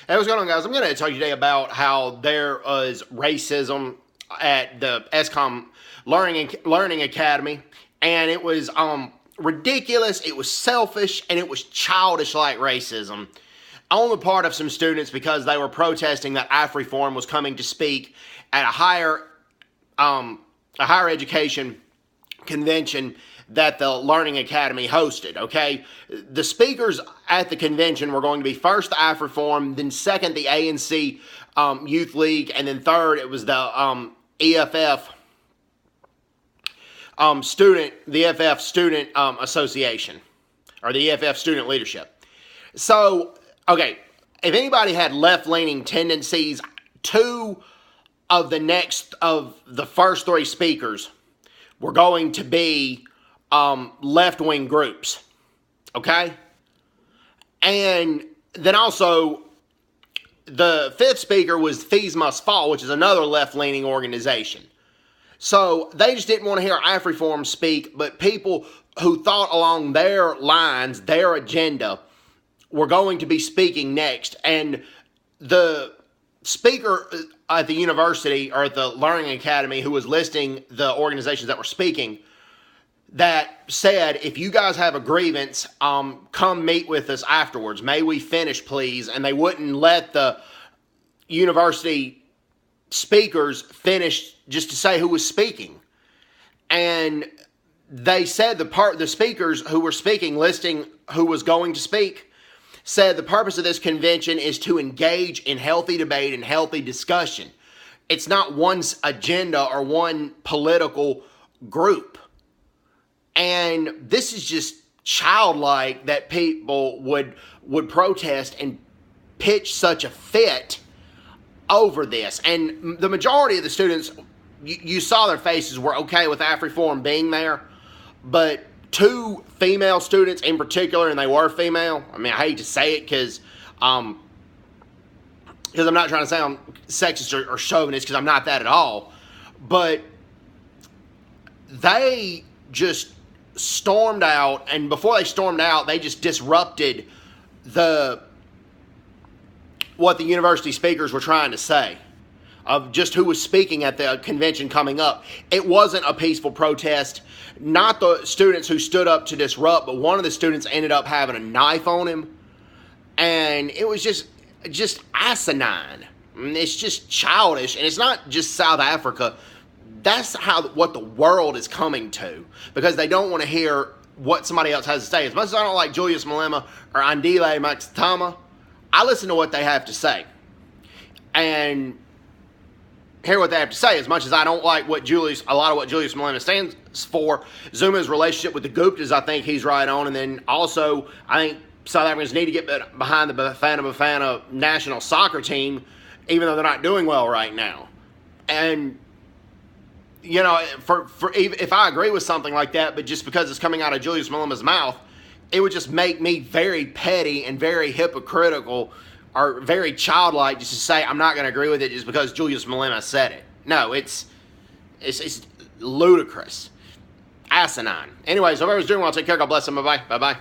Hey, what's going on, guys? I'm going to talk today about how there was racism at the Eskom Learning Academy, and it was ridiculous, it was selfish, and it was childish like racism on the part of some students because they were protesting that AfriForum was coming to speak at a higher education convention that the Learning Academy hosted, okay? The speakers at the convention were going to be first the AfriForum, then second the ANC Youth League, and then third it was the EFF Student Association, or the EFF Student Leadership. So, okay, if anybody had left-leaning tendencies, two of the first three speakers were going to be left-wing groups, okay? And then also, the fifth speaker was Fees Must Fall, which is another left-leaning organization. So they just didn't want to hear AfriForum speak, but people who thought along their lines, their agenda, were going to be speaking next. And the speaker at the university, or at the Learning Academy, who was listing the organizations that were speaking, that said, if you guys have a grievance, come meet with us afterwards. May we finish, please? And they wouldn't let the university speakers finish just to say who was speaking. And they said the speakers who were speaking, listing who was going to speak, said the purpose of this convention is to engage in healthy debate and healthy discussion. It's not one's agenda or one political group. And this is just childlike that people would protest and pitch such a fit over this. And the majority of the students, you saw their faces, were okay with AfriForum being there. But two female students in particular, and they were female. I mean, I hate to say it because I'm not trying to sound sexist or chauvinist, because I'm not that at all. But they just stormed out, and before they stormed out, they just disrupted what the university speakers were trying to say, of just who was speaking at the convention coming up. It wasn't a peaceful protest. Not the students who stood up to disrupt, but one of the students ended up having a knife on him, and it was just asinine. I mean, it's just childish, and it's not just South Africa. That's what the world is coming to, because they don't want to hear what somebody else has to say. As much as I don't like Julius Malema or Andile Maxitama, I listen to what they have to say and hear what they have to say. As much as I don't like a lot of what Julius Malema stands for, Zuma's relationship with the Guptas, I think he's right on. And then also, I think South Africans need to get behind the Bafana national soccer team, even though they're not doing well right now. And you know, if I agree with something like that, but just because it's coming out of Julius Malema's mouth, it would just make me very petty and very hypocritical, or very childlike, just to say I'm not going to agree with it just because Julius Malema said it. No, it's ludicrous, asinine. Anyways, hope everyone's doing well. Take care. God bless them. Bye bye. Bye bye.